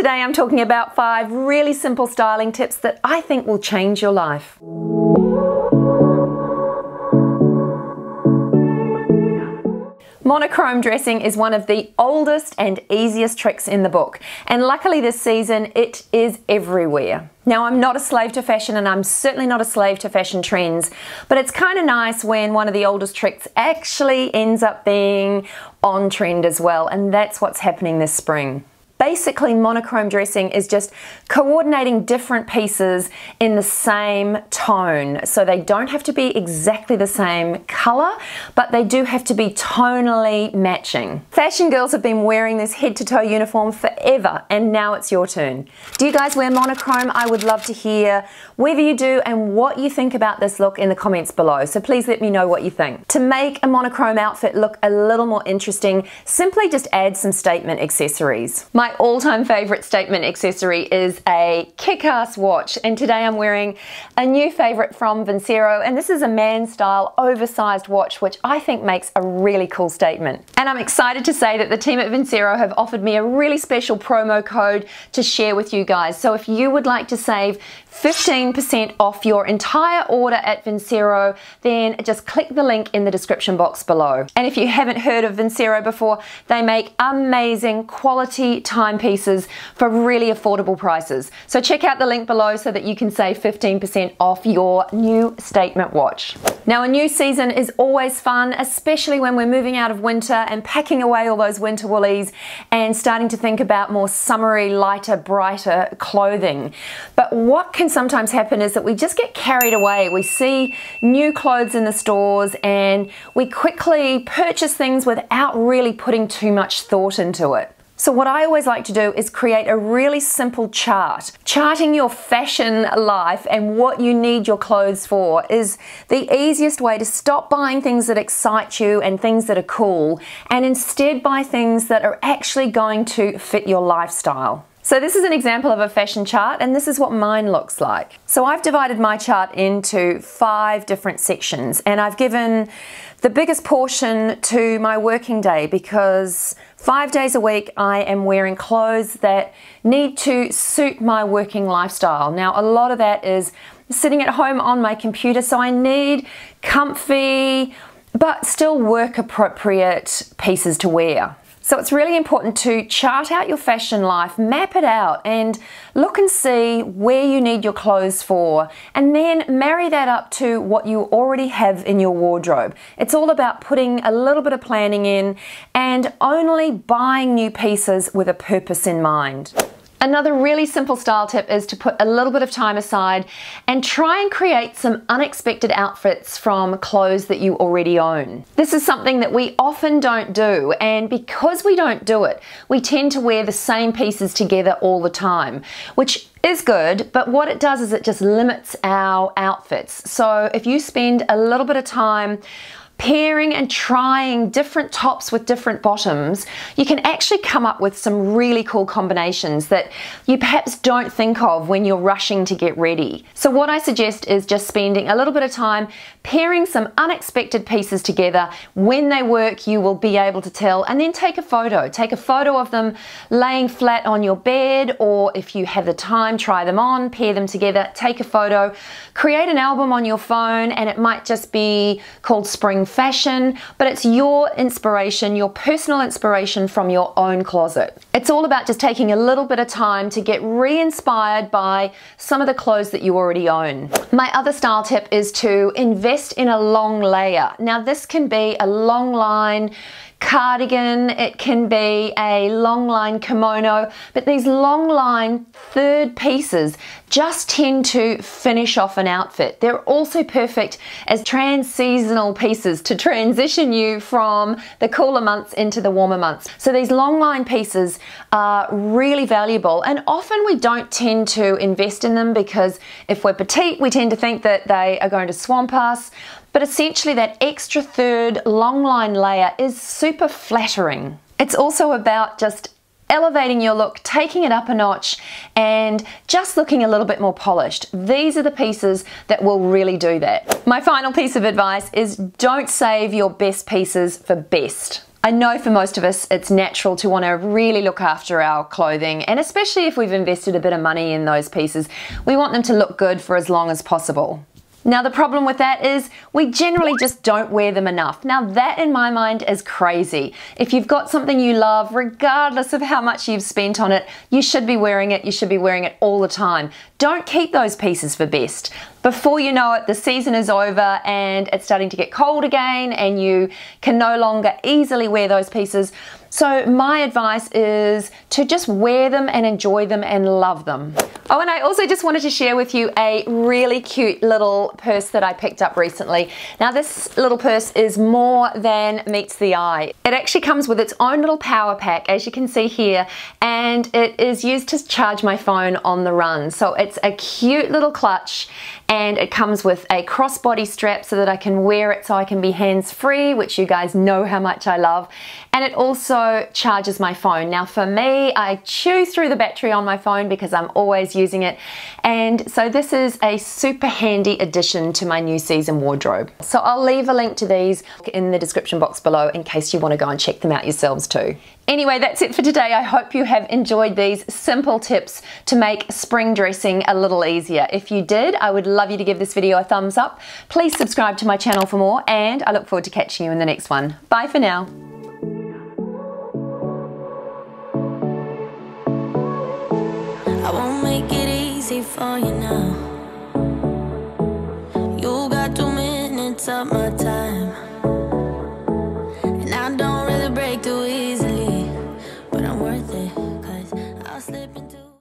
Today I'm talking about 5 really simple styling tips that I think will change your life. Monochrome dressing is one of the oldest and easiest tricks in the book, and luckily this season it is everywhere. Now, I'm not a slave to fashion, and I'm certainly not a slave to fashion trends, but it's kind of nice when one of the oldest tricks actually ends up being on trend as well, and that's what's happening this spring. Basically, monochrome dressing is just coordinating different pieces in the same tone. So they don't have to be exactly the same color, but they do have to be tonally matching. Fashion girls have been wearing this head-to-toe uniform forever, and now it's your turn. Do you guys wear monochrome? I would love to hear whether you do and what you think about this look in the comments below. So please let me know what you think. To make a monochrome outfit look a little more interesting, simply just add some statement accessories. My all-time favorite statement accessory is a kick-ass watch, and today I'm wearing a new favorite from Vincero, and this is a man-style oversized watch which I think makes a really cool statement. And I'm excited to say that the team at Vincero have offered me a really special promo code to share with you guys. So if you would like to save 15% off your entire order at Vincero, then just click the link in the description box below. And if you haven't heard of Vincero before, they make amazing quality timepieces for really affordable prices. So check out the link below so that you can save 15% off your new statement watch. Now, a new season is always fun, especially when we're moving out of winter and packing away all those winter woolies and starting to think about more summery, lighter, brighter clothing. But what can sometimes happen is that we just get carried away. We see new clothes in the stores and we quickly purchase things without really putting too much thought into it. So what I always like to do is create a really simple chart. Charting your fashion life and what you need your clothes for is the easiest way to stop buying things that excite you and things that are cool, and instead buy things that are actually going to fit your lifestyle. So this is an example of a fashion chart, and this is what mine looks like. So I've divided my chart into 5 different sections, and I've given the biggest portion to my working day because 5 days a week I am wearing clothes that need to suit my working lifestyle. Now, a lot of that is sitting at home on my computer, so I need comfy but still work appropriate pieces to wear. So it's really important to chart out your fashion life, map it out, and look and see where you need your clothes for, and then marry that up to what you already have in your wardrobe. It's all about putting a little bit of planning in and only buying new pieces with a purpose in mind. Another really simple style tip is to put a little bit of time aside and try and create some unexpected outfits from clothes that you already own. This is something that we often don't do, and because we don't do it, we tend to wear the same pieces together all the time, which is good, but what it does is it just limits our outfits. So if you spend a little bit of time pairing and trying different tops with different bottoms, you can actually come up with some really cool combinations that you perhaps don't think of when you're rushing to get ready. So what I suggest is just spending a little bit of time pairing some unexpected pieces together. When they work, you will be able to tell, and then take a photo. Take a photo of them laying flat on your bed, or if you have the time, try them on, pair them together, take a photo, create an album on your phone, and it might just be called Spring Fashion, but it's your inspiration, your personal inspiration from your own closet. It's all about just taking a little bit of time to get re-inspired by some of the clothes that you already own. My other style tip is to invest in a long layer. Now, this can be a long line cardigan, it can be a long line kimono, but these long line third pieces just tend to finish off an outfit. They're also perfect as trans-seasonal pieces to transition you from the cooler months into the warmer months. So these long line pieces are really valuable, and often we don't tend to invest in them because if we're petite, we tend to think that they are going to swamp us. But essentially that extra third long line layer is super flattering. It's also about just elevating your look, taking it up a notch, and just looking a little bit more polished. These are the pieces that will really do that. My final piece of advice is don't save your best pieces for best. I know for most of us it's natural to want to really look after our clothing, and especially if we've invested a bit of money in those pieces, we want them to look good for as long as possible. Now the problem with that is we generally just don't wear them enough. Now that in my mind is crazy. If you've got something you love, regardless of how much you've spent on it, you should be wearing it. You should be wearing it all the time. Don't keep those pieces for best. Before you know it, the season is over and it's starting to get cold again and you can no longer easily wear those pieces. So my advice is to just wear them and enjoy them and love them. Oh, and I also just wanted to share with you a really cute little purse that I picked up recently. Now this little purse is more than meets the eye. It actually comes with its own little power pack, as you can see here, and it is used to charge my phone on the run. So it's a cute little clutch, and it comes with a crossbody strap so that I can wear it so I can be hands-free, which you guys know how much I love. And it also charges my phone. Now for me, I chew through the battery on my phone because I'm always using it. And so this is a super handy addition to my new season wardrobe. So I'll leave a link to these in the description box below in case you want to go and check them out yourselves too. Anyway, that's it for today. I hope you have enjoyed these simple tips to make spring dressing a little easier. If you did, I would love you to give this video a thumbs up. Please subscribe to my channel for more, and I look forward to catching you in the next one. Bye for now. I won't make it easy for you now.